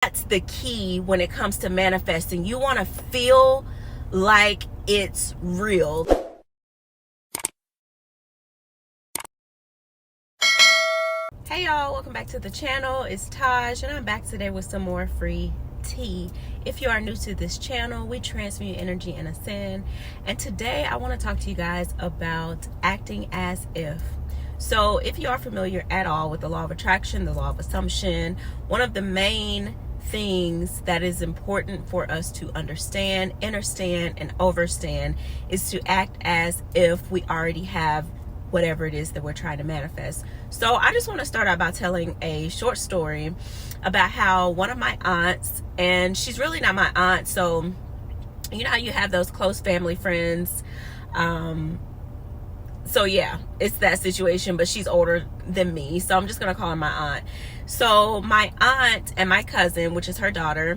That's the key when it comes to manifesting. You want to feel like it's real. Hey y'all, welcome back to the channel. It's Taj and I'm back today with some more free tea. If you are new to this channel, we transmute energy and ascend, and today I want to talk to you guys about acting as if. So if you are familiar at all with the law of attraction, the law of assumption, one of the main things that is important for us to understand, understand, and overstand is to act as if we already have whatever it is that we're trying to manifest. So I just want to start out by telling a short story about how one of my aunts, and she's really not my aunt, so you know how you have those close family friends, so yeah, it's that situation, but she's older than me, so I'm just gonna call her my aunt. So my aunt and my cousin, which is her daughter,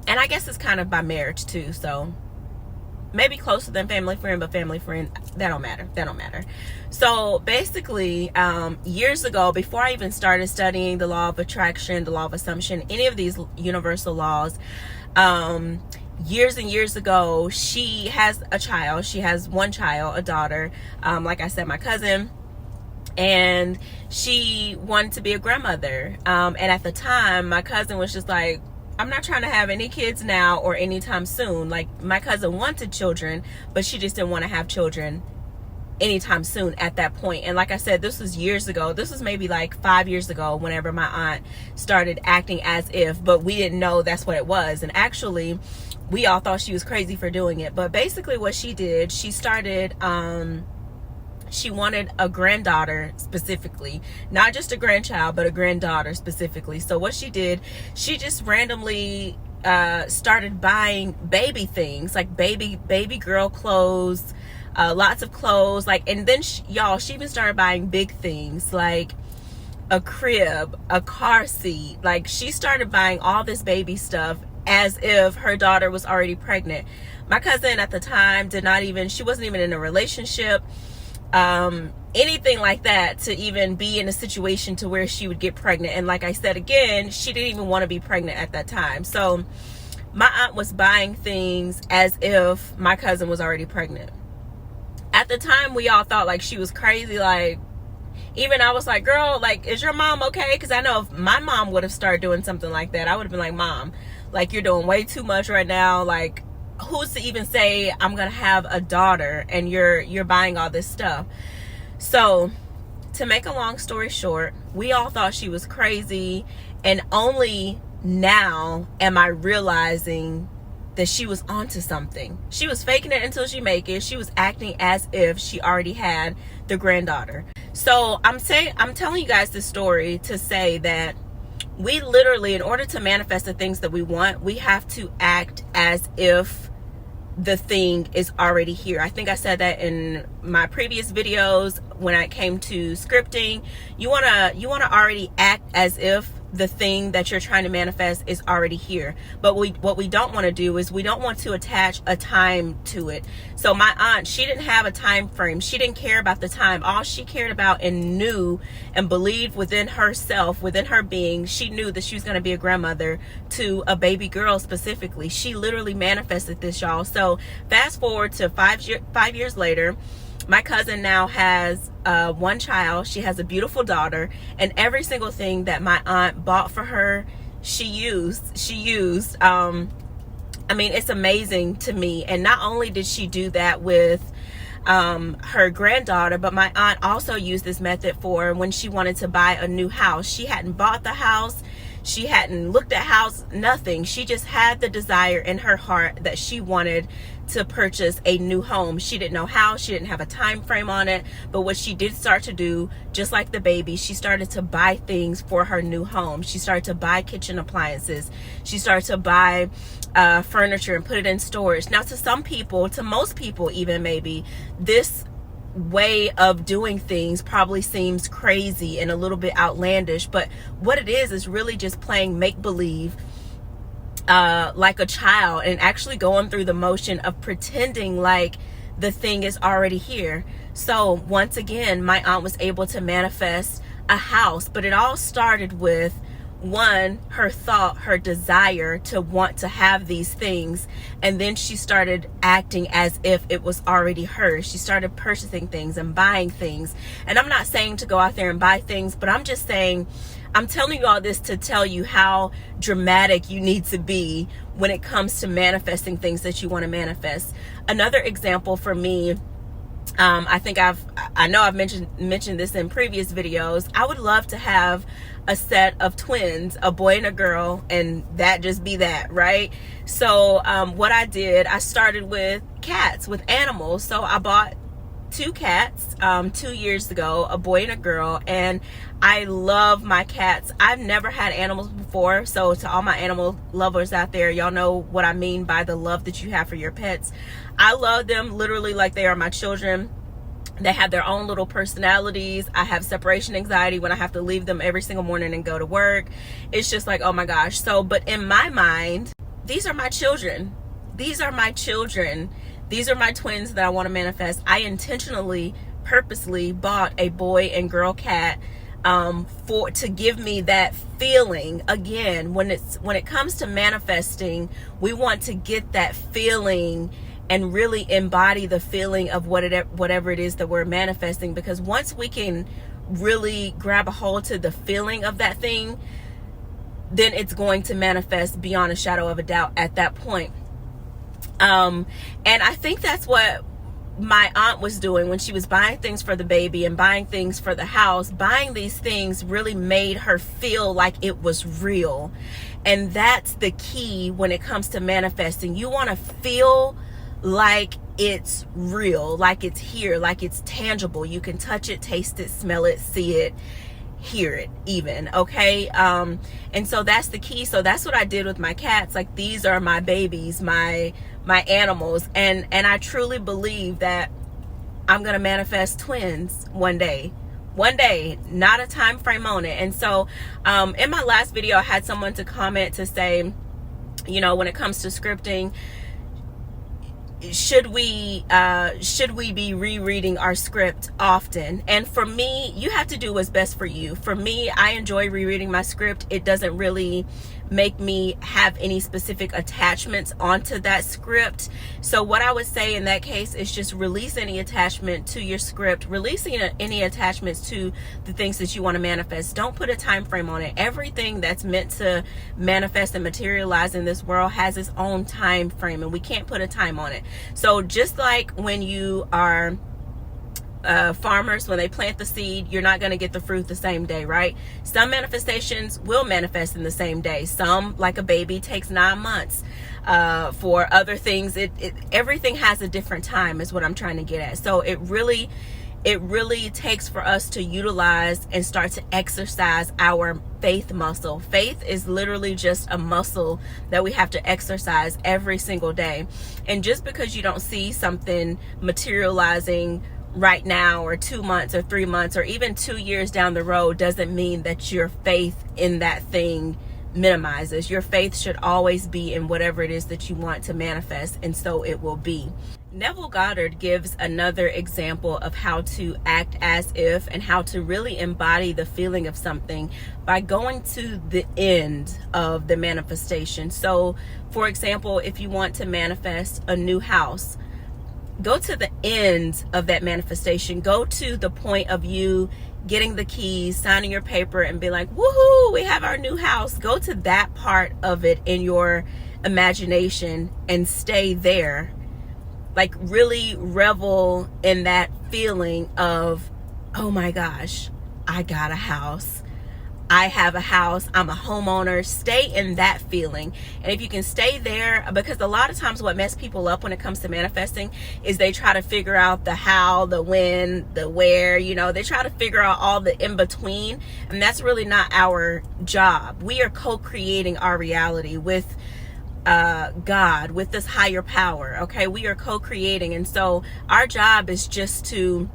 and I guess it's kind of by marriage too, so maybe closer than family friend, but family friend, that don't matter. So basically, years ago, before I even started studying the law of attraction, the law of assumption, any of these universal laws, years and years ago, she has a child. She has one child, a daughter, like I said, my cousin, and she wanted to be a grandmother. And at the time, my cousin was just like, I'm not trying to have any kids now or anytime soon. Like, my cousin wanted children, but she just didn't want to have children anytime soon at that point. And like I said, this was years ago. This was maybe like 5 years ago whenever my aunt started acting as if, but we didn't know that's what it was. And actually, we all thought she was crazy for doing it. But basically what she did, she started, she wanted a granddaughter specifically, not just a grandchild, but a granddaughter specifically. So what she did, she just randomly started buying baby things, like baby girl clothes, lots of clothes, like, and then she even started buying big things like a crib, a car seat. Like, she started buying all this baby stuff as if her daughter was already pregnant. My cousin at the time she wasn't even in a relationship, anything like that, to even be in a situation to where she would get pregnant. And like I said again, she didn't even want to be pregnant at that time. So my aunt was buying things as if my cousin was already pregnant. At the time, we all thought like she was crazy. Like, even I was like, girl, like, is your mom okay? Because I know if my mom would have started doing something like that, I would have been like, Mom, like, you're doing way too much right now. Like, who's to even say I'm gonna have a daughter and you're buying all this stuff? So to make a long story short, we all thought she was crazy, and only now am I realizing that she was onto something. She was faking it until she make it. She was acting as if she already had the granddaughter. So I'm telling you guys this story to say that we literally, in order to manifest the things that we want, we have to act as if the thing is already here. I think I said that in my previous videos when I came to scripting. You wanna already act as if the thing that you're trying to manifest is already here. But what we don't want to do is we don't want to attach a time to it. So my aunt, she didn't have a time frame. She didn't care about the time. All she cared about and knew and believed within herself, within her being, she knew that she was going to be a grandmother to a baby girl specifically. She literally manifested this, y'all. So fast forward to 5 years later, my cousin now has one child. She has a beautiful daughter, and every single thing that my aunt bought for her, she used. I mean, it's amazing to me. And not only did she do that with her granddaughter, but my aunt also used this method for when she wanted to buy a new house. She hadn't bought the house. She hadn't looked at house, nothing. She just had the desire in her heart that she wanted to purchase a new home. She didn't know how. She didn't have a time frame on it. But what she did start to do, just like the baby, she started to buy things for her new home. She started to buy kitchen appliances. She started to buy furniture and put it in storage. Now, to some people, to most people even maybe, this way of doing things probably seems crazy and a little bit outlandish, but what it is really just playing make-believe like a child, and actually going through the motion of pretending like the thing is already here. So once again, my aunt was able to manifest a house, but it all started with one, her thought, her desire to want to have these things, and then she started acting as if it was already hers. She started purchasing things and buying things. And I'm not saying to go out there and buy things, but I'm just saying, I'm telling you all this to tell you how dramatic you need to be when it comes to manifesting things that you want to manifest. Another example for me, I know I've mentioned this in previous videos. I would love to have a set of twins, a boy and a girl, and that just be that, right? So what I did, I started with cats, with animals. So I bought 2 cats 2 years ago, a boy and a girl, and I love my cats. I've never had animals before, so to all my animal lovers out there, y'all know what I mean by the love that you have for your pets. I love them literally like they are my children. They have their own little personalities. I have separation anxiety when I have to leave them every single morning and go to work. It's just like, oh my gosh. So, but in my mind, these are my children. These are my children. These are my twins that I want to manifest. I intentionally, purposely bought a boy and girl cat to give me that feeling. Again, when it comes to manifesting, we want to get that feeling and really embody the feeling of whatever it is that we're manifesting, because once we can really grab a hold to the feeling of that thing, then it's going to manifest beyond a shadow of a doubt at that point. And I think that's what my aunt was doing when she was buying things for the baby and buying things for the house. Buying these things really made her feel like it was real. And that's the key when it comes to manifesting. You want to feel like it's real, like it's here, like it's tangible. You can touch it, taste it, smell it, see it, hear it even, okay? And so that's the key. So that's what I did with my cats. Like, these are my babies, my animals, and I truly believe that I'm gonna manifest twins one day, not a time frame on it. And so in my last video, I had someone to comment to say, you know, when it comes to scripting, should we be rereading our script often? And for me, you have to do what's best for you. For me, I enjoy rereading my script. It doesn't really make me have any specific attachments onto that script. So what I would say in that case is just release any attachment to your script, releasing any attachments to the things that you want to manifest. Don't put a time frame on it. Everything that's meant to manifest and materialize in this world has its own time frame, and we can't put a time on it. So just like when you are farmers, when they plant the seed, you're not going to get the fruit the same day, right? Some manifestations will manifest in the same day. Some, like a baby, takes 9 months. For other things, everything has a different time, is what I'm trying to get at. So it really takes for us to utilize and start to exercise our faith muscle. Faith is literally just a muscle that we have to exercise every single day. And just because you don't see something materializing right now, or 2 months or 3 months or even 2 years down the road, doesn't mean that your faith in that thing minimizes. Your faith should always be in whatever it is that you want to manifest, and so it will be. Neville Goddard gives another example of how to act as if and how to really embody the feeling of something by going to the end of the manifestation. So, for example, if you want to manifest a new house, go to the end of that manifestation. Go to the point of you getting the keys, signing your paper, and be like, woohoo, we have our new house. Go to that part of it in your imagination and stay there. Like, really revel in that feeling of, oh my gosh, I got a house. I have a house. I'm a homeowner. Stay in that feeling. And if you can stay there, because a lot of times what messes people up when it comes to manifesting is they try to figure out the how, the when, the where, you know, they try to figure out all the in between. And that's really not our job. We are co-creating our reality with God, with this higher power. Okay, we are co-creating. And so our job is just to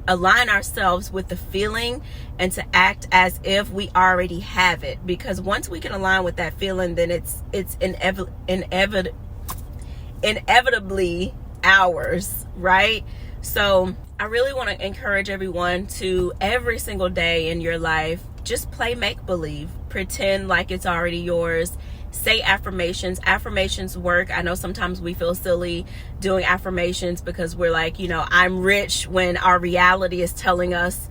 align ourselves with the feeling and to act as if we already have it. Because once we can align with that feeling, then it's inevitably ours, right? So I really want to encourage everyone to, every single day in your life, just play make-believe. pretend like it's already yours. Say affirmations. Affirmations work. I know sometimes we feel silly doing affirmations because we're like, you know, I'm rich, when our reality is telling us,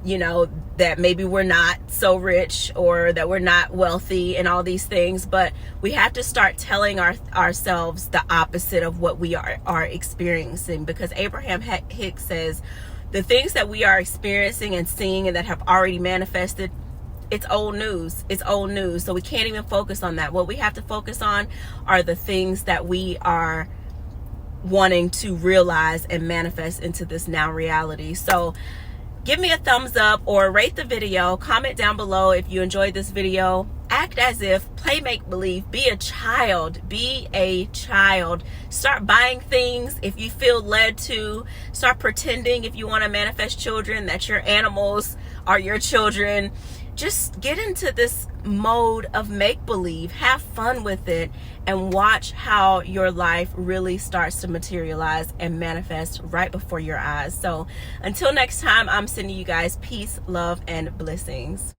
you know, that maybe we're not so rich, or that we're not wealthy and all these things. But we have to start telling ourselves the opposite of what we are experiencing, because Abraham Hicks says the things that we are experiencing and seeing and that have already manifested, it's old news. It's old news. So we can't even focus on that. What we have to focus on are the things that we are wanting to realize and manifest into this now reality. So give me a thumbs up or rate the video. Comment down below if you enjoyed this video. Act as if, play make believe, be a child, be a child. Start buying things if you feel led to. Start pretending, if you want to manifest children, that your animals are your children. Just get into this mode of make-believe. Have fun with it and watch how your life really starts to materialize and manifest right before your eyes. So until next time, I'm sending you guys peace, love, and blessings.